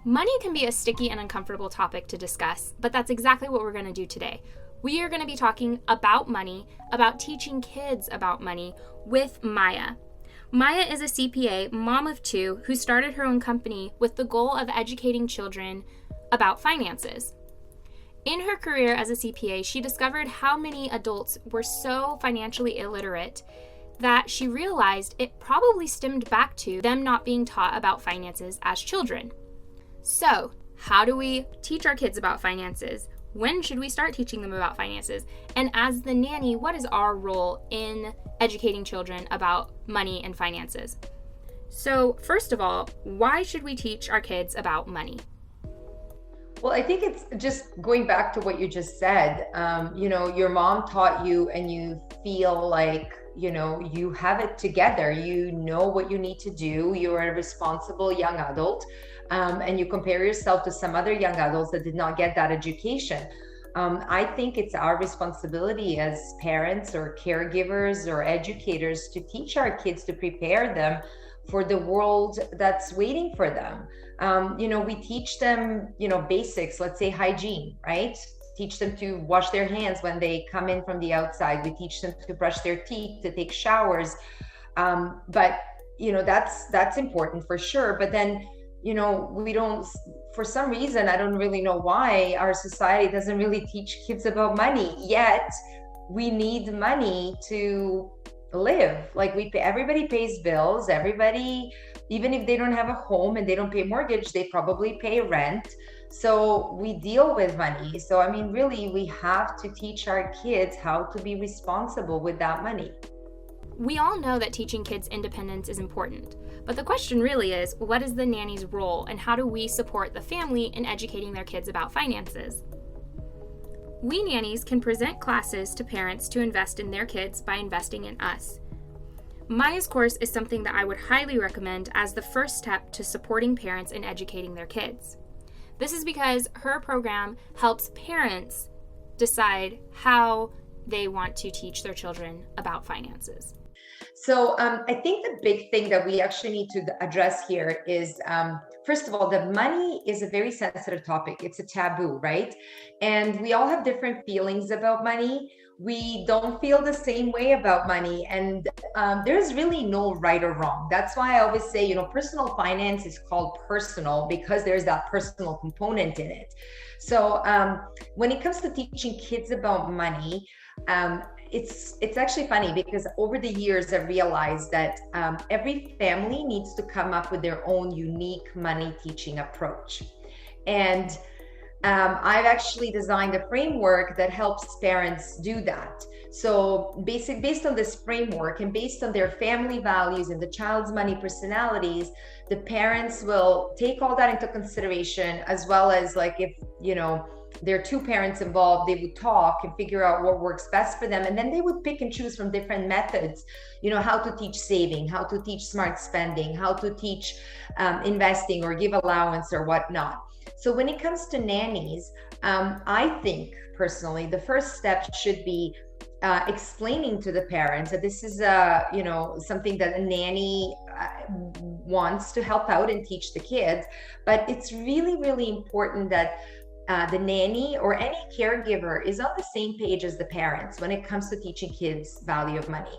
Money can be a sticky and uncomfortable topic to discuss, but that's exactly what we're going to do today. We are going to be talking about money, about teaching kids about money with Maya. Maya is a CPA, mom of two, who started her own company with the goal of educating children about finances. In her career as a CPA, she discovered how many adults were so financially illiterate that she realized it probably stemmed back to them not being taught about finances as children. So, how do we teach our kids about finances? When should we start teaching them about finances? And as the nanny, what is our role in educating children about money and finances? So, first of all, why should we teach our kids about money? Well, I think it's just going back to what you just said. Your mom taught you and you feel like, you have it together. You know what you need to do. You're a responsible young adult. And you compare yourself to some other young adults that did not get that education. I think it's our responsibility as parents or caregivers or educators to teach our kids, to prepare them for the world that's waiting for them. We teach them, basics, let's say hygiene, right? Teach them to wash their hands when they come in from the outside. We teach them to brush their teeth, to take showers. But that's important for sure. But then, we don't, for some reason, I don't really know why our society doesn't really teach kids about money, yet we need money to live. Like everybody pays bills, everybody, even if they don't have a home and they don't pay mortgage, they probably pay rent. So we deal with money. So, really, we have to teach our kids how to be responsible with that money. We all know that teaching kids independence is important, but the question really is, what is the nanny's role and how do we support the family in educating their kids about finances? We nannies can present classes to parents to invest in their kids by investing in us. Maya's course is something that I would highly recommend as the first step to supporting parents in educating their kids. This is because her program helps parents decide how they want to teach their children about finances. So I think the big thing that we actually need to address here is, first of all, that money is a very sensitive topic. It's a taboo, right? And we all have different feelings about money. We don't feel the same way about money. And there's really no right or wrong. That's why I always say, personal finance is called personal because there's that personal component in it. So when it comes to teaching kids about money, it's actually funny because over the years I've realized that every family needs to come up with their own unique money teaching approach. And I've actually designed a framework that helps parents do that. So based on this framework and based on their family values and the child's money personalities, the parents will take all that into consideration, as well as like if, there are two parents involved, they would talk and figure out what works best for them. And then they would pick and choose from different methods, how to teach saving, how to teach smart spending, how to teach investing or give allowance or whatnot. So when it comes to nannies, I think personally, the first step should be explaining to the parents that this is something that a nanny wants to help out and teach the kids. But it's really, really important that the nanny or any caregiver is on the same page as the parents when it comes to teaching kids value of money.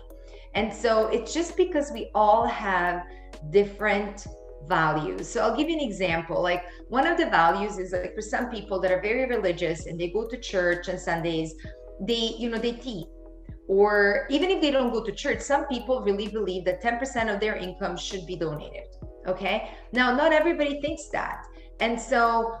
And so it's just because we all have different values. So I'll give you an example. Like one of the values is like for some people that are very religious and they go to church on Sundays, they tithe. Or even if they don't go to church, some people really believe that 10% of their income should be donated. Okay. Now, not everybody thinks that. And so,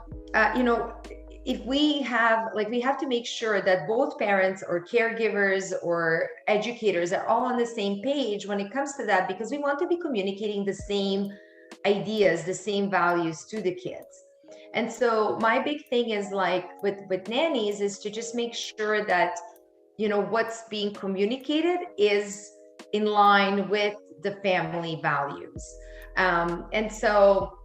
if we have to make sure that both parents or caregivers or educators are all on the same page when it comes to that, because we want to be communicating the same ideas, the same values to the kids. And so my big thing is like with nannies is to just make sure that, what's being communicated is in line with the family values. And so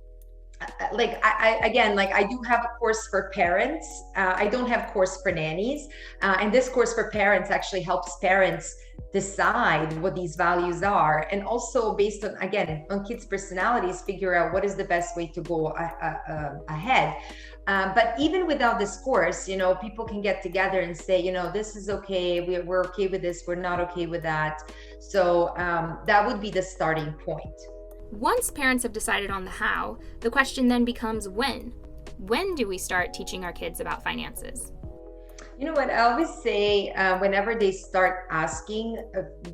like again, like I do have a course for parents. I don't have course for nannies, and this course for parents actually helps parents decide what these values are, and also based on, again, on kids' personalities, figure out what is the best way to go ahead. But even without this course, you know, people can get together and say, you know, this is okay, we're okay with this, we're not okay with that. So that would be the starting point. Once parents have decided on the how, the question then becomes when. When do we start teaching our kids about finances? You know what, I always say whenever they start asking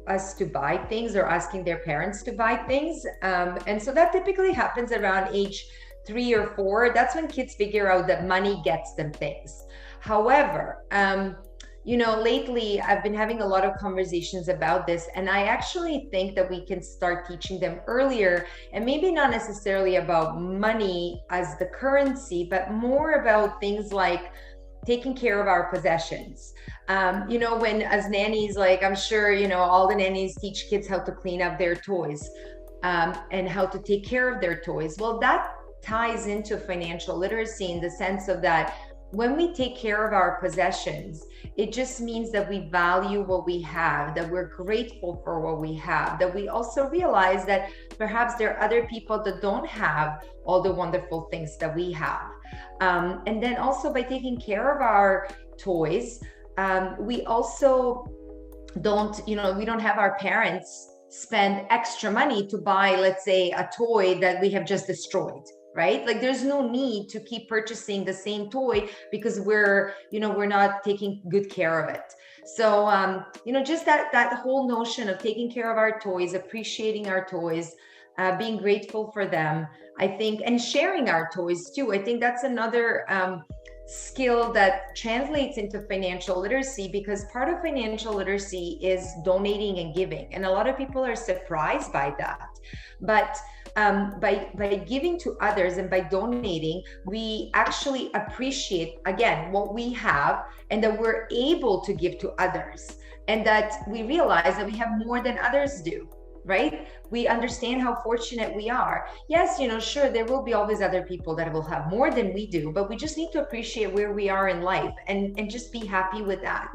us to buy things or asking their parents to buy things, and so that typically happens around age 3 or 4, that's when kids figure out that money gets them things. However, you know, lately I've been having a lot of conversations about this, and I actually think that we can start teaching them earlier, and maybe not necessarily about money as the currency, but more about things like taking care of our possessions. You know, when as nannies, like I'm sure, you know, all the nannies teach kids how to clean up their toys, and how to take care of their toys. Well, that ties into financial literacy in the sense of that when we take care of our possessions, it just means that we value what we have, that we're grateful for what we have, that we also realize that perhaps there are other people that don't have all the wonderful things that we have. And then also by taking care of our toys, we also don't, you know, we don't have our parents spend extra money to buy, let's say, a toy that we have just destroyed. Right? Like there's no need to keep purchasing the same toy because we're, you know, we're not taking good care of it. So, you know, just that whole notion of taking care of our toys, appreciating our toys, being grateful for them, I think, and sharing our toys too. I think that's another skill that translates into financial literacy, because part of financial literacy is donating and giving. And a lot of people are surprised by that. But by giving to others and by donating, we actually appreciate, again, what we have and that we're able to give to others, and that we realize that we have more than others do, right? We understand how fortunate we are. Yes, you know, sure, there will be always other people that will have more than we do, but we just need to appreciate where we are in life and just be happy with that.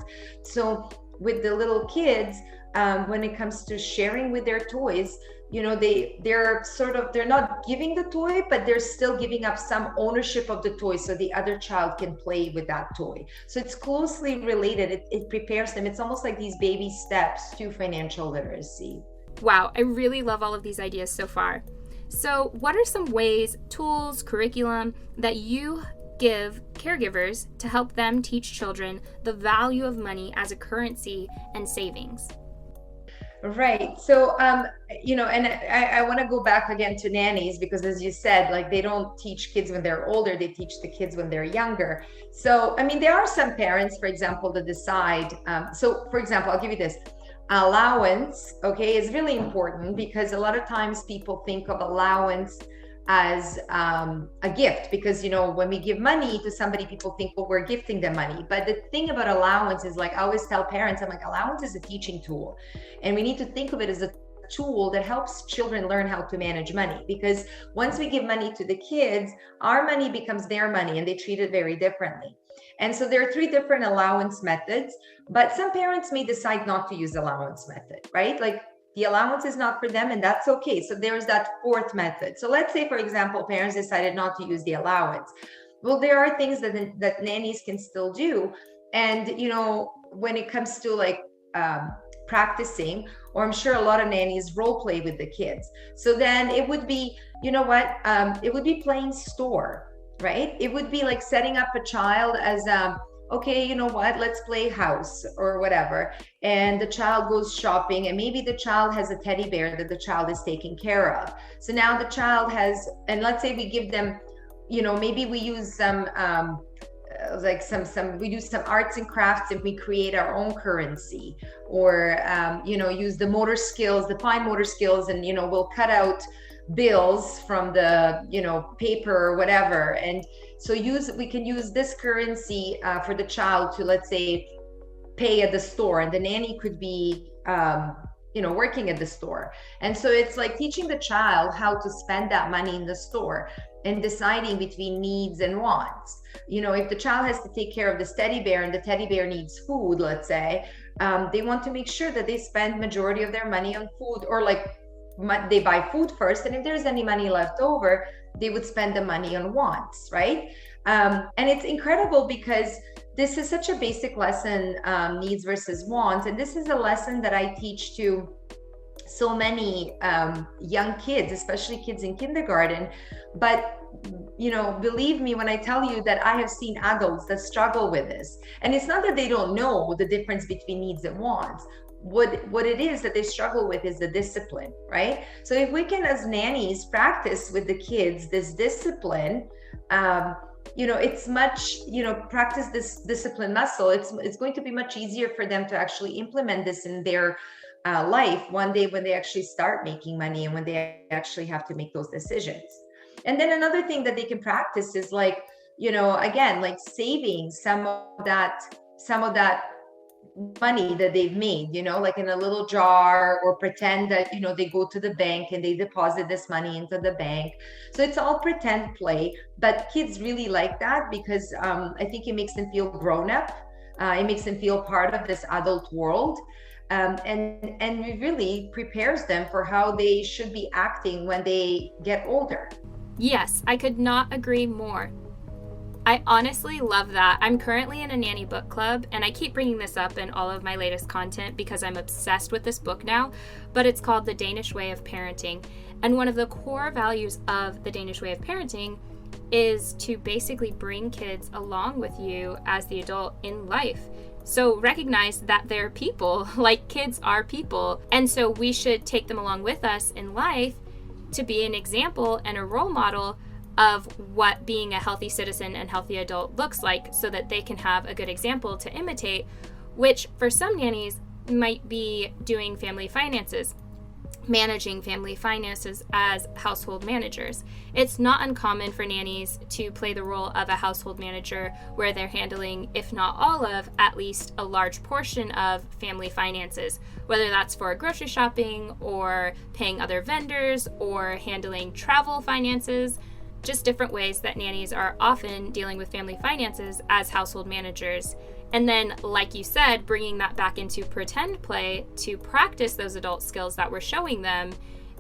So with the little kids, when it comes to sharing with their toys, you know, they're not giving the toy, but they're still giving up some ownership of the toy so the other child can play with that toy. So it's closely related. It prepares them. It's almost like these baby steps to financial literacy. Wow, I really love all of these ideas so far. So what are some ways, tools, curriculum that you give caregivers to help them teach children the value of money as a currency and savings? Right. So, you know, and I want to go back again to nannies, because as you said, like they don't teach kids when they're older, they teach the kids when they're younger. So, I mean, there are some parents, for example, that decide, so for example, I'll give you this. Allowance, okay, is really important, because a lot of times people think of allowance as a gift, because, you know, when we give money to somebody, people think, well, we're gifting them money. But the thing about allowance is, like I always tell parents, I'm like, allowance is a teaching tool, and we need to think of it as a tool that helps children learn how to manage money, because once we give money to the kids, our money becomes their money and they treat it very differently. And so there are 3 different allowance methods, but some parents may decide not to use allowance method, right? Like the allowance is not for them, and that's okay. So there's that 4th method. So let's say, for example, parents decided not to use the allowance. Well, there are things that nannies can still do. And, you know, when it comes to like practicing, or I'm sure a lot of nannies role play with the kids. So then it would be, you know what, it would be playing store, right? It would be like setting up a child as okay, you know what, let's play house or whatever. And the child goes shopping, and maybe the child has a teddy bear that the child is taking care of. So now the child has, and let's say we give them, you know, maybe we use some like we do some arts and crafts, and we create our own currency, or you know, use the motor skills, the fine motor skills, and, you know, we'll cut out bills from the, you know, paper or whatever. And so we can use this currency for the child to, let's say, pay at the store, and the nanny could be working at the store. And so it's like teaching the child how to spend that money in the store and deciding between needs and wants. If the child has to take care of this teddy bear and the teddy bear needs food, let's say, they want to make sure that they spend majority of their money on food, or like they buy food first, and if there's any money left over, they would spend the money on wants, right? And it's incredible because this is such a basic lesson, needs versus wants. And this is a lesson that I teach to so many young kids, especially kids in kindergarten. But, believe me when I tell you that I have seen adults that struggle with this. And it's not that they don't know the difference between needs and wants. What it is that they struggle with is the discipline, right? So if we can, as nannies, practice with the kids this discipline, it's much, practice this discipline muscle, it's going to be much easier for them to actually implement this in their life one day when they actually start making money and when they actually have to make those decisions. And then another thing that they can practice is like, again, like saving some of that money that they've made, like in a little jar, or pretend that, they go to the bank and they deposit this money into the bank. So it's all pretend play, but kids really like that because I think it makes them feel grown up. It makes them feel part of this adult world. And it really prepares them for how they should be acting when they get older. Yes, I could not agree more. I honestly love that. I'm currently in a nanny book club, and I keep bringing this up in all of my latest content because I'm obsessed with this book now, but it's called The Danish Way of Parenting. And one of the core values of The Danish Way of Parenting is to basically bring kids along with you as the adult in life. So recognize that they're people, like kids are people. And so we should take them along with us in life to be an example and a role model of what being a healthy citizen and healthy adult looks like, so that they can have a good example to imitate, which for some nannies might be doing family finances, managing family finances as household managers. It's not uncommon for nannies to play the role of a household manager where they're handling, if not all of, at least a large portion of family finances, whether that's for grocery shopping or paying other vendors or handling travel finances. Just different ways that nannies are often dealing with family finances as household managers. And then, like you said, bringing that back into pretend play to practice those adult skills that we're showing them,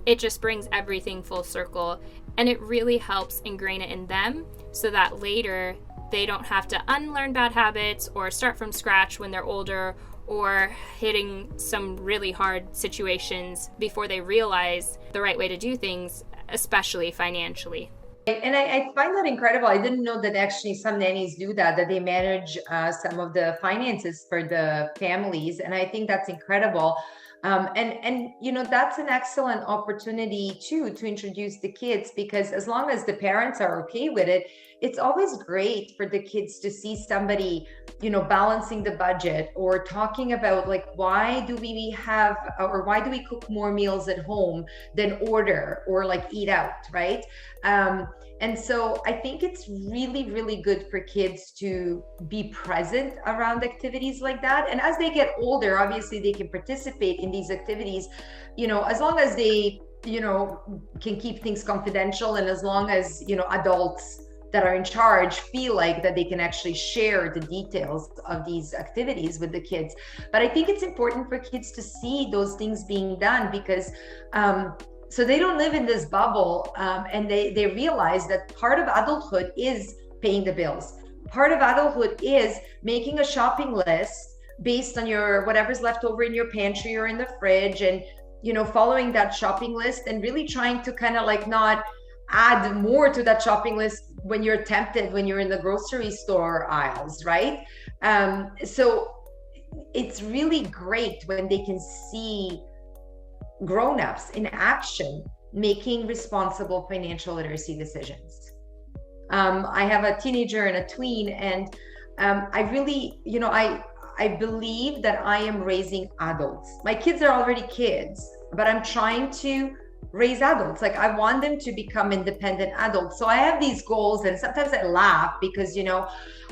it just brings everything full circle. And it really helps ingrain it in them so that later they don't have to unlearn bad habits or start from scratch when they're older, or hitting some really hard situations before they realize the right way to do things, especially financially. And I find that incredible. I didn't know that actually some nannies do that they manage some of the finances for the families. And I think that's incredible. And that's an excellent opportunity too, to introduce the kids, because as long as the parents are okay with it, it's always great for the kids to see somebody, balancing the budget, or talking about like, why do we cook more meals at home than order or like eat out, right? And so I think it's really, really good for kids to be present around activities like that. And as they get older, obviously they can participate in these activities, as long as they, can keep things confidential, and as long as, adults that are in charge feel like that they can actually share the details of these activities with the kids. But I think it's important for kids to see those things being done, because so they don't live in this bubble, and they realize that part of adulthood is paying the bills. Part of adulthood is making a shopping list based on your whatever's left over in your pantry or in the fridge, and following that shopping list, and really trying to kind of like not add more to that shopping list when you're tempted, when you're in the grocery store aisles, right? So it's really great when they can see grown-ups in action making responsible financial literacy decisions. I have a teenager and a tween, and I really, I believe that I am raising adults. My kids are already kids, but I'm trying to raise adults. Like, I want them to become independent adults. So I have these goals, and sometimes I laugh because,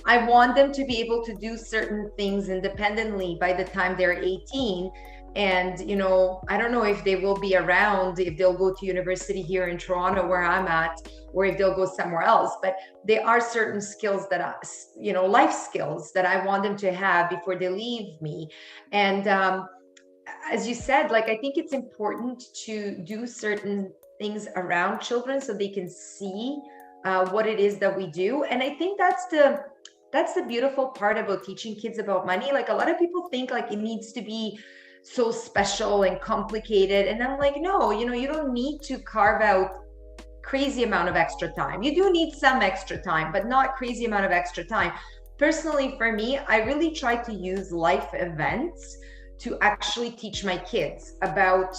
I want them to be able to do certain things independently by the time they're 18. And, I don't know if they will be around, if they'll go to university here in Toronto where I'm at, or if they'll go somewhere else. But there are certain skills that life skills that I want them to have before they leave me. And as you said, like, I think it's important to do certain things around children so they can see what it is that we do. And I think that's the beautiful part about teaching kids about money. Like, a lot of people think like it needs to be so special and complicated. And I'm like, no, you don't need to carve out crazy amount of extra time. You do need some extra time, but not crazy amount of extra time. Personally, for me, I really try to use life events to actually teach my kids about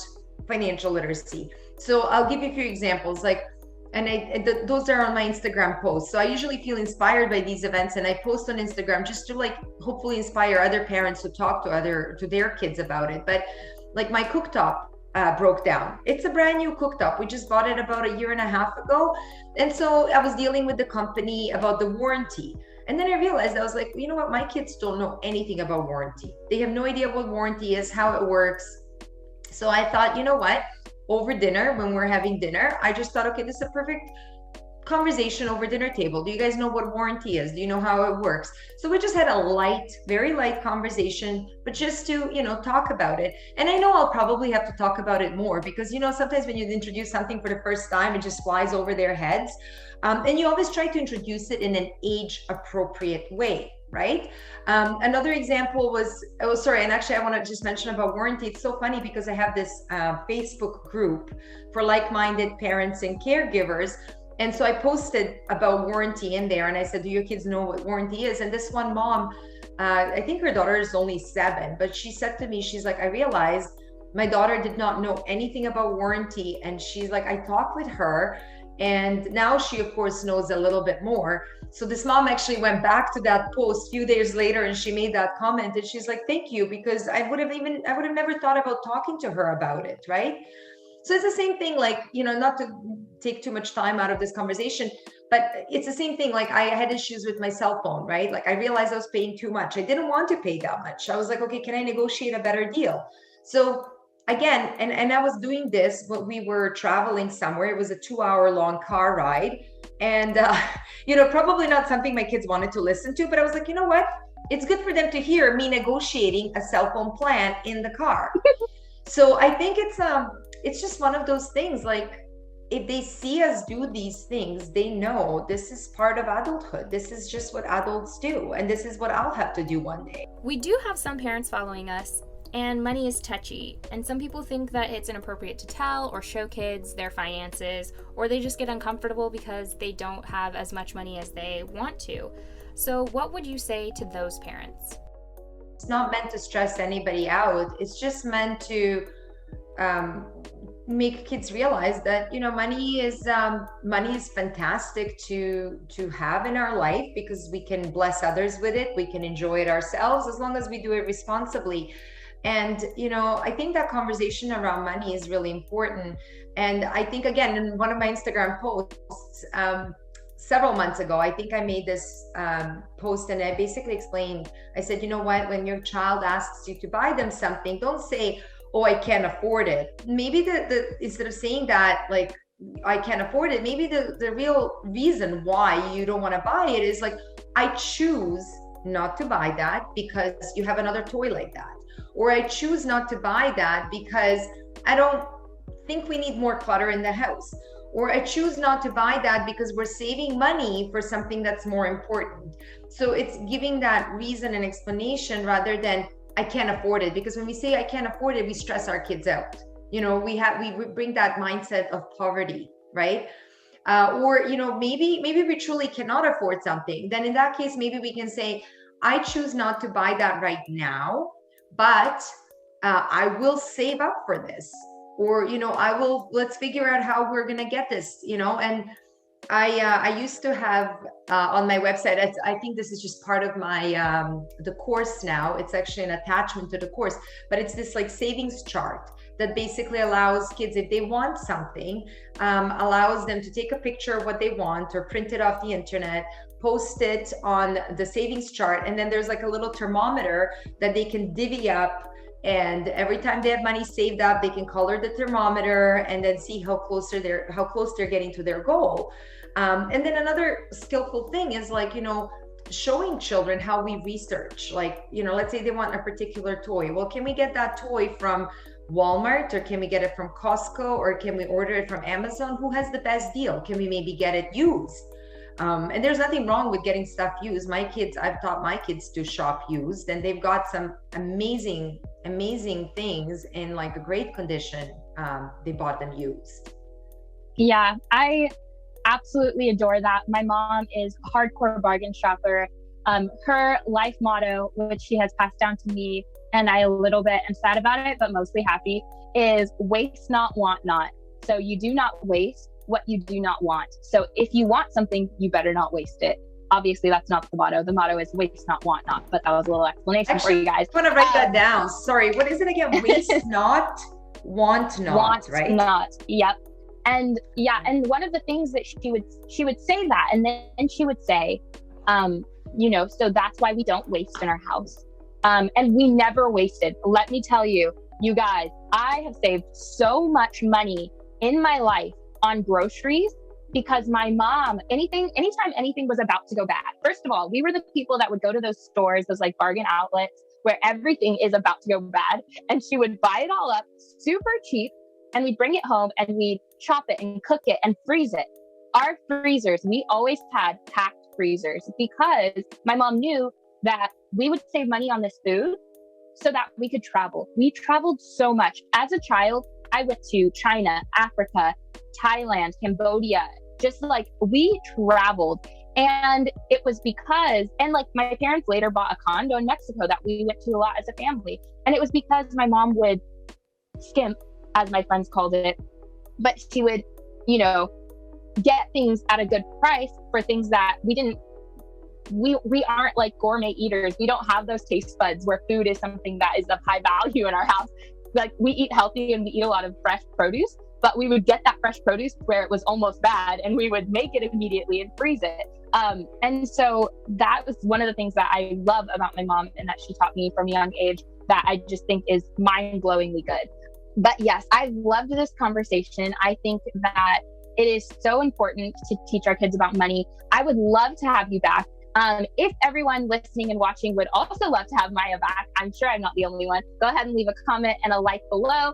financial literacy. So I'll give you a few examples, those are on my Instagram posts. So I usually feel inspired by these events, and I post on Instagram just to hopefully inspire other parents to talk to their kids about it. But like, my cooktop broke down. It's a brand new cooktop. We just bought it about a year and a half ago. And so I was dealing with the company about the warranty. And then I realized, I was like, you know what? My kids don't know anything about warranty. They have no idea what warranty is, how it works. So I thought, you know what? Over dinner, when we're having dinner, I just thought, okay, this is a perfect conversation over dinner table. Do you guys know what warranty is? Do you know how it works? So we just had a very light conversation, but just to, talk about it. And I know I'll probably have to talk about it more because, sometimes when you introduce something for the first time, it just flies over their heads. And you always try to introduce it in an age appropriate way. Right? Another example was, and actually I want to just mention about warranty. It's so funny because I have this Facebook group for like-minded parents and caregivers. And so I posted about warranty in there, and I said, do your kids know what warranty is? And this one mom, I think her daughter is only 7, but she said to me, she's like, I realized my daughter did not know anything about warranty. And she's like, I talked with her, and now she, of course, knows a little bit more. So this mom actually went back to that post a few days later, and she made that comment, and she's like, thank you, because I would have never thought about talking to her about it, right? So it's the same thing, not to take too much time out of this conversation, but it's the same thing. Like, I had issues with my cell phone, right? Like, I realized I was paying too much. I didn't want to pay that much. I was like, okay, can I negotiate a better deal? So again, and I was doing this when we were traveling somewhere. It was a 2-hour long car ride. And, probably not something my kids wanted to listen to, but I was like, you know what? It's good for them to hear me negotiating a cell phone plan in the car. So I think it's just one of those things, like, if they see us do these things, they know this is part of adulthood. This is just what adults do. And this is what I'll have to do one day. We do have some parents following us, and money is touchy. And some people think that it's inappropriate to tell or show kids their finances, or they just get uncomfortable because they don't have as much money as they want to. So what would you say to those parents? It's not meant to stress anybody out. It's just meant to make kids realize that money is fantastic to have in our life, because we can bless others with it, we can enjoy it ourselves, as long as we do it responsibly. And I think that conversation around money is really important. And I think, again, in one of my Instagram posts several months ago, I think I made this post, and I basically explained, I said, you know what, when your child asks you to buy them something, don't say, oh, I can't afford it. Maybe the instead of saying that, like, I can't afford it, maybe the real reason why you don't want to buy it is like, I choose not to buy that because you have another toy like that. Or I choose not to buy that because I don't think we need more clutter in the house. Or I choose not to buy that because we're saving money for something that's more important. So it's giving that reason and explanation rather than I can't afford it. Because when we say I can't afford it, we stress our kids out. We bring that mindset of poverty, right? Or maybe we truly cannot afford something. Then in that case, maybe we can say, I choose not to buy that right now, but I will save up for this. Or let's figure out how we're gonna get this. And I used to have on my website, I think this is just part of my the course now. It's actually an attachment to the course, but it's this like savings chart that basically allows kids, if they want something, allows them to take a picture of what they want or print it off the internet, post it on the savings chart, and then there's like a little thermometer that they can divvy up And every time they have money saved up, they can color the thermometer and then see how close they're getting to their goal. And then another skillful thing is like, showing children how we research. Like, let's say they want a particular toy. Well, can we get that toy from Walmart, or can we get it from Costco, or can we order it from Amazon? Who has the best deal? Can we maybe get it used? And there's nothing wrong with getting stuff used. I've taught my kids to shop used, and they've got some amazing things in like a great condition. They bought them used. Yeah, I absolutely adore that. My mom is a hardcore bargain shopper. Her life motto, which she has passed down to me, and I a little bit am sad about it, but mostly happy, is waste not, want not. So you do not waste what you do not want. So if you want something, you better not waste it. Obviously, that's not the motto. The motto is waste not, want not. But that was a little explanation for you guys. I want to write that down. Sorry, what is it again? Waste not, want not, want right? Not. Yep. And yeah, and one of the things that she would say that, and then she would say, so that's why we don't waste in our house. And we never wasted. Let me tell you, you guys, I have saved so much money in my life on groceries because my mom, anytime anything was about to go bad. First of all, we were the people that would go to those stores, those like bargain outlets where everything is about to go bad. And she would buy it all up super cheap, and we'd bring it home and we'd chop it and cook it and freeze it. Our freezers, we always had packed freezers because my mom knew that we would save money on this food so that we could travel. We traveled so much. As a child, I went to China, Africa, Thailand, Cambodia, just like we traveled. And it was because, and like my parents later bought a condo in Mexico that we went to a lot as a family. And it was because my mom would skimp, as my friends called it, but she would, get things at a good price for things that we aren't like gourmet eaters. We don't have those taste buds where food is something that is of high value in our house. Like we eat healthy and we eat a lot of fresh produce, but we would get that fresh produce where it was almost bad and we would make it immediately and freeze it. And so that was one of the things that I love about my mom and that she taught me from a young age that I just think is mind-blowingly good. But yes, I loved this conversation. I think that it is so important to teach our kids about money. I would love to have you back. If everyone listening and watching would also love to have Maya back, I'm sure I'm not the only one, go ahead and leave a comment and a like below,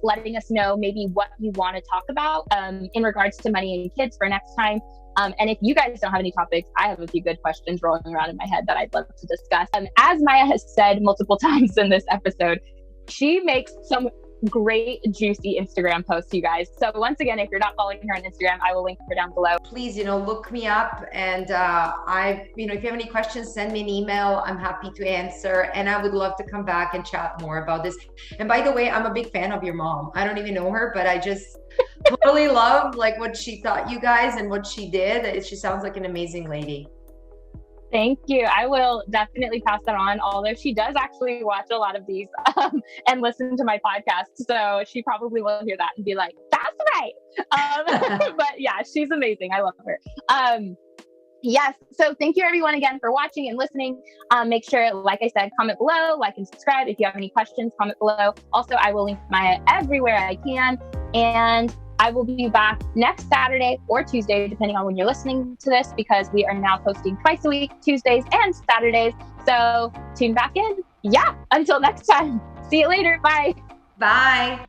letting us know maybe what you want to talk about in regards to money and kids for next time. And if you guys don't have any topics, I have a few good questions rolling around in my head that I'd love to discuss. As Maya has said multiple times in this episode, she makes some great juicy Instagram posts, you guys. So once again, if you're not following her on Instagram, I will link her down below. Please, look me up, and if you have any questions, send me an email. I'm happy to answer, and I would love to come back and chat more about this. And by the way, I'm a big fan of your mom. I don't even know her, but I just totally love like what she taught you guys and what she did. She sounds like an amazing lady. Thank you. I will definitely pass that on, although she does actually watch a lot of these and listen to my podcast. So she probably will hear that and be like, that's right. But yeah, she's amazing. I love her. Yes. So thank you everyone again for watching and listening. Make sure, like I said, comment below, like and subscribe. If you have any questions, comment below. Also, I will link Maya everywhere I can. And I will be back next Saturday or Tuesday, depending on when you're listening to this, because we are now posting twice a week, Tuesdays and Saturdays. So tune back in. Yeah. Until next time. See you later. Bye. Bye.